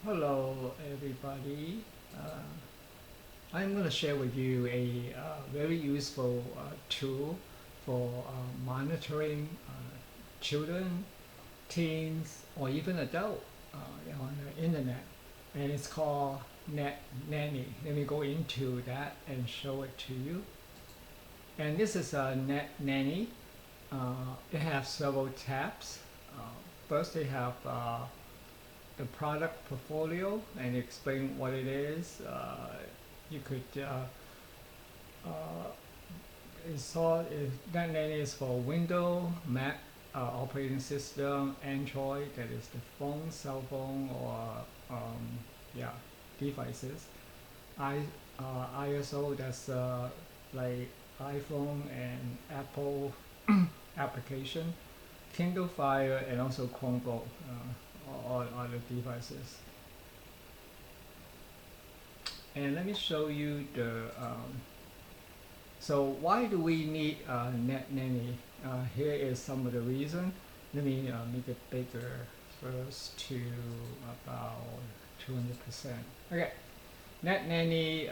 Hello everybody. Uh, I'm going to share with you a very useful tool for monitoring children, teens, or even adults on the internet. And it's called NetNanny. Let me go into that and show it to you. And this is a NetNanny. It has several tabs. First, they have the product portfolio and explain what it is. You could install it. NetNanny is for Windows, Mac operating system, Android, that is the phone, cell phone, or yeah, devices. I, ISO, that's like iPhone and Apple application, Kindle Fire, and also Chromebook, all other devices. And let me show you the so why do we need NetNanny? Here is some of the reason. Let me make it bigger first to about 200%. Okay, NetNanny,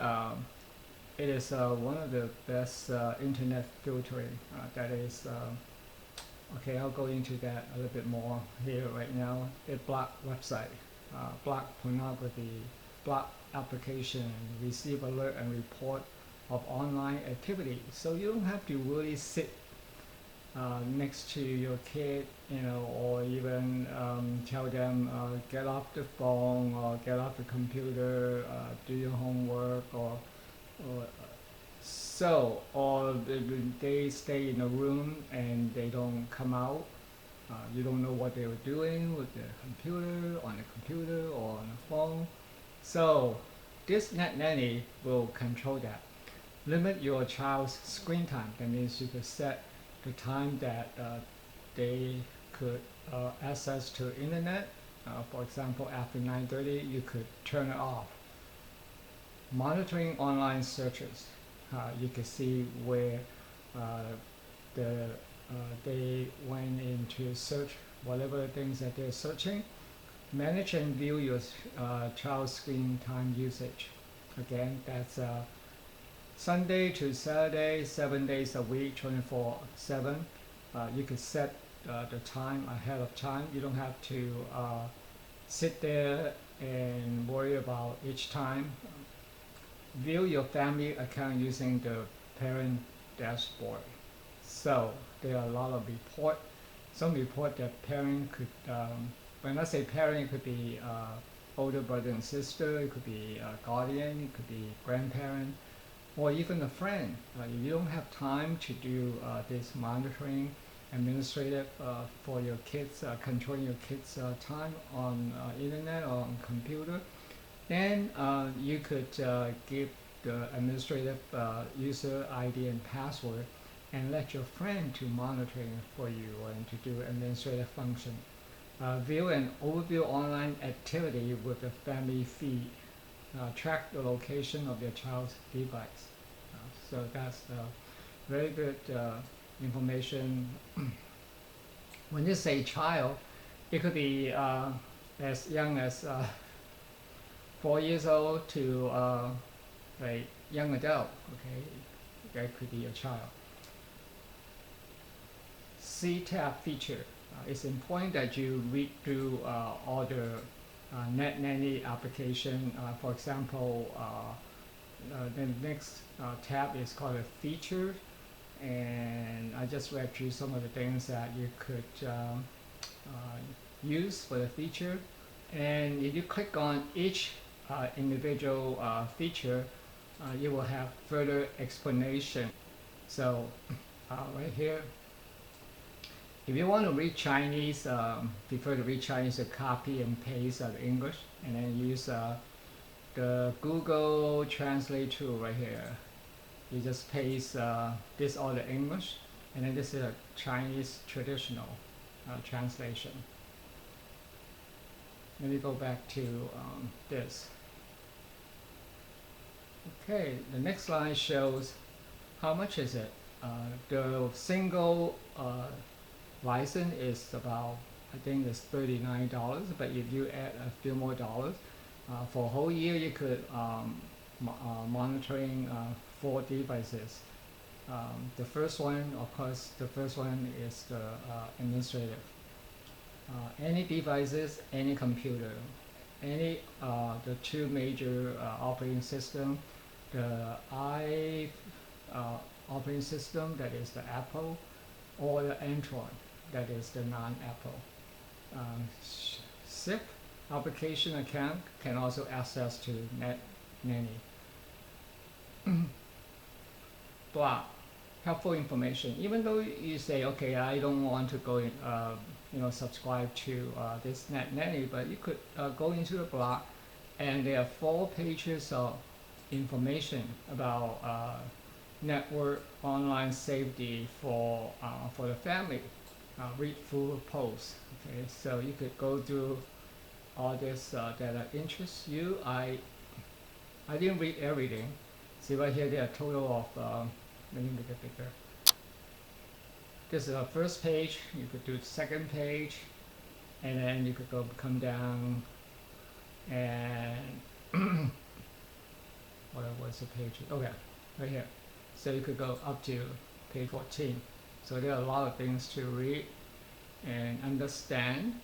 it is one of the best internet filtering. That is, okay, I'll go into that a little bit more here right now. It block website, block pornography, block application, receive alert and report of online activity. So you don't have to really sit next to your kid, or even tell them get off the phone or get off the computer, do your homework, or or they stay in a room and they don't come out. You don't know what they were doing with the computer, on the computer, or on the phone. So this NetNanny will control that. Limit your child's screen time. That means you could set the time that they could access to internet. For example, after 9:30, you could turn it off. Monitoring online searches. You can see where the they went into search whatever things that they're searching. Manage and view your child's screen time usage. Again, that's Sunday to Saturday, 7 days a week, 24/7. You can set the time ahead of time. You don't have to sit there and worry about each time. View your family account using the parent dashboard. So there are a lot of report. Some report that parent could, when I say parent, it could be older brother and sister, it could be guardian, it could be grandparent, or even a friend. If you don't have time to do this monitoring, administrative for your kids, controlling your kids' time on internet or on computer, then you could give the administrative user ID and password and let your friend to monitor it for you and to do administrative function. View and overview online activity with the family feed. Track the location of your child's device. So that's very good information. When you say child, it could be as young as 4 years old to a young adult. Okay, that could be a child. C-tab feature. It's important that you read through all the NetNanny application. For example, the next tab is called a feature, and I just read through some of the things that you could use for the feature. And if you click on each individual feature, you will have further explanation. So right here, if you want to read Chinese, prefer to read Chinese, copy and paste English, and then use the Google Translate tool right here. You just paste this all the English, and then this is a Chinese traditional translation. Let me go back to this. Okay, the next slide shows how much is it. The single license is about, I think it's $39, but if you add a few more dollars, For a whole year, you could monitoring 4 devices. The first one, of course, the first one is the administrative. Any devices, any computer, any the two major operating system, the operating system, that is the Apple, or the Android, that is the non-Apple. SIP application account can also access to NetNanny. Block helpful information. Even though you say, okay, I don't want to go in, subscribe to this NetNanny, but you could go into the blog, and there are 4 pages of information about network online safety for the family. Read full posts. Okay, so you could go through all this that interests you. I didn't read everything. See right here, there are a total of. Let me make it bigger. This is the first page. You could do the second page, and then you could come down, and what was the page? Okay, right here. So you could go up to page 14. So there are a lot of things to read and understand.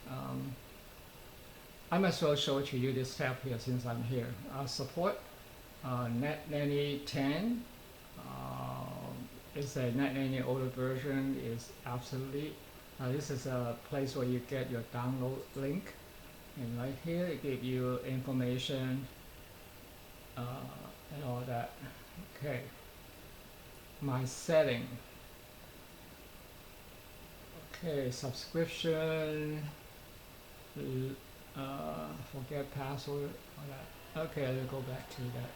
I might as well show it to you this tab here since I'm here. Support NetNanny 10. It's a NetNanny older version. Is absolutely. This is a place where you get your download link, and right here it gives you information and all that. Okay. My setting. Okay, subscription. Forget password. All that. Okay, I'll go back to that.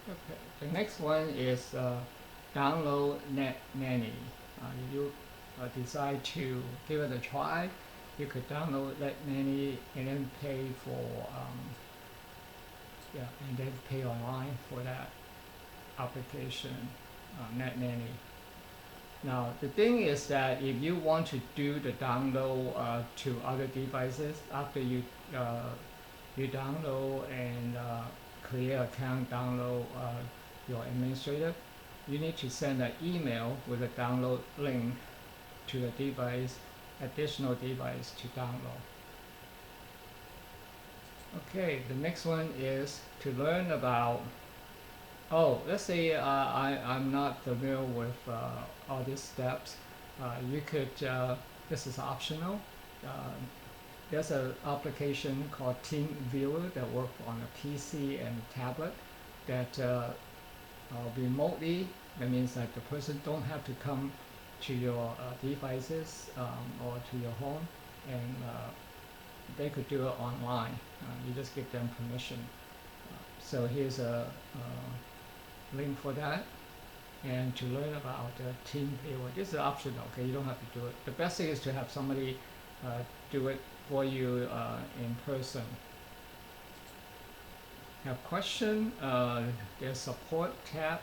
Okay. The next one is download NetNanny. You decide to give it a try, you could download NetNanny and then pay for and then pay online for that application, NetNanny. Now the thing is that if you want to do the download to other devices after you download and create an account, download your administrator, you need to send an email with a download link to the device, additional device to download. Okay, the next one is to learn about, let's say I'm not familiar with all these steps. You could, this is optional. There's an application called Team Viewer that works on a PC and tablet that remotely, that means that the person don't have to come to your devices or to your home, and they could do it online. You just give them permission. So here's a link for that. And to learn about Team Viewer, this is optional. Okay, you don't have to do it. The best thing is to have somebody do it for you in person. Have question? There's support tab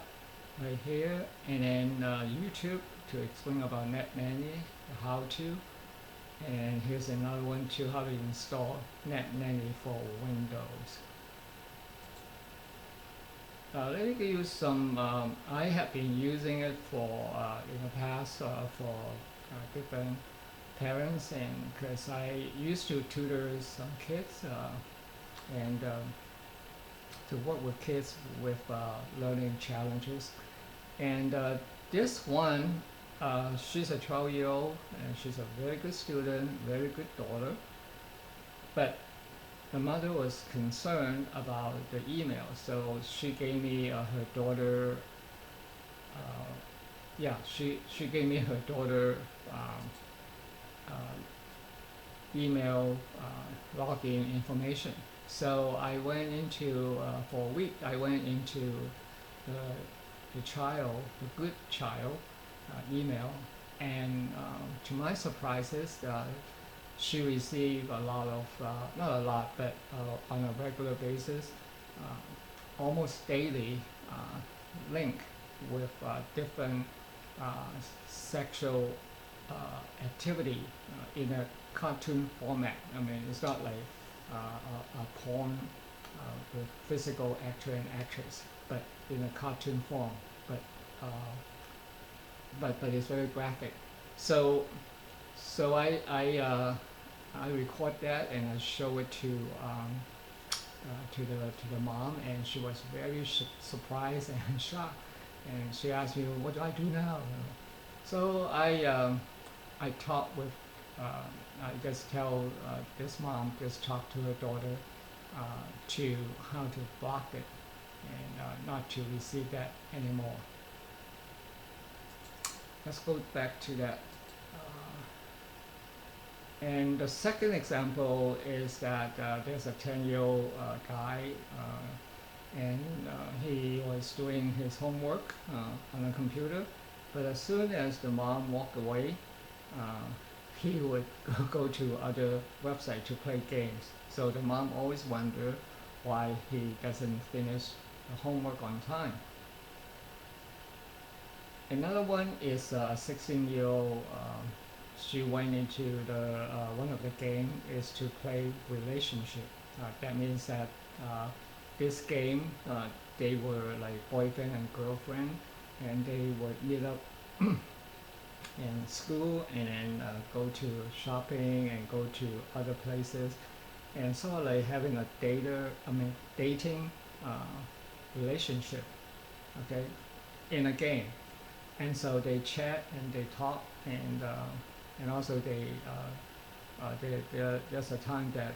right here, and then YouTube to explain about NetNanny, how to, and here's another one too, how to install NetNanny for Windows. Let me give you some. I have been using it for in the past for different parents, and because I used to tutor some kids and to work with kids with learning challenges. And this one, she's a 12-year-old, and she's a very good student, very good daughter. But the mother was concerned about the email, so she gave me her daughter. She gave me her daughter email login information. So I went into, for a week, I went into the child, the good child email, and to my surprises, she received a lot of, not a lot, but on a regular basis, almost daily link with different sexual activity in a cartoon format. I mean, it's not like a porn with physical actor and actress, but in a cartoon form. But uh, but it's very graphic. So I record that and I show it to the mom, and she was very surprised and shocked, and she asked me, "What do I do now?" So I talk with I just tell this mom just talk to her daughter to how to block it and not to receive that anymore. Let's go back to that. And the second example is that there's a 10-year-old guy, and he was doing his homework on a computer, but as soon as the mom walked away, uh, he would go to other websites to play games. So the mom always wondered why he doesn't finish the homework on time. Another one is a 16-year-old. She went into the one of the game is to play relationship. That means that this game they were like boyfriend and girlfriend, and they would meet up in school and then go to shopping and go to other places, and sort of like having a dating relationship, okay, in a game. And so they chat and they talk, and also there's a time that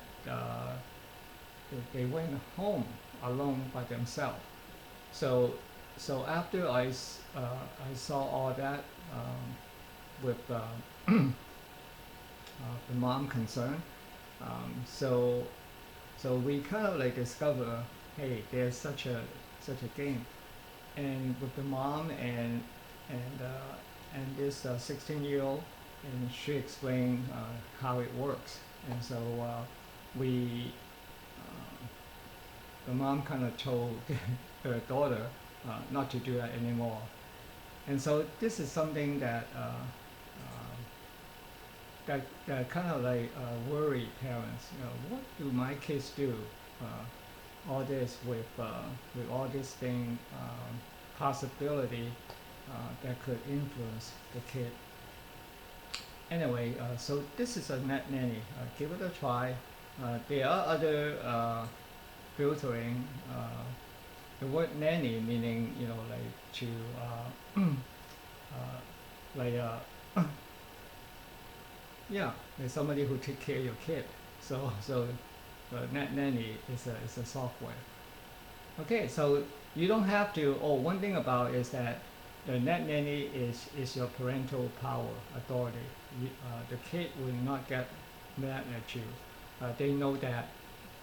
they went home alone by themselves. So after I saw all that with the mom concerned, so we kind of like discover, hey, there's such a game, and with the mom and this 16-year-old, and she explained how it works. And so we the mom kind of told her daughter not to do that anymore. And so this is something that that kind of like worry parents. What do my kids do? All this with all this thing possibility that could influence the kid. Anyway, so this is a NetNanny. Give it a try. There are other filtering. The word nanny meaning like to like yeah, there's somebody who take care of your kid. So NetNanny is a software. Okay, so you don't have to. Oh, one thing about is that the NetNanny is your parental power authority. The kid will not get mad at you. They know that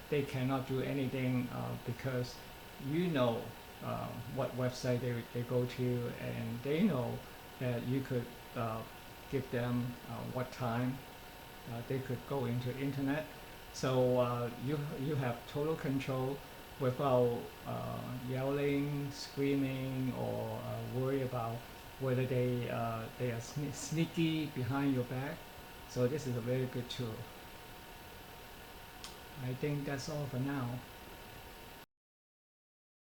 they cannot do anything because you know what website they go to, and they know that you could give them what time they could go into internet. So you have total control without yelling, screaming, or worry about whether they are sneaky behind your back. So this is a very good tool. I think that's all for now.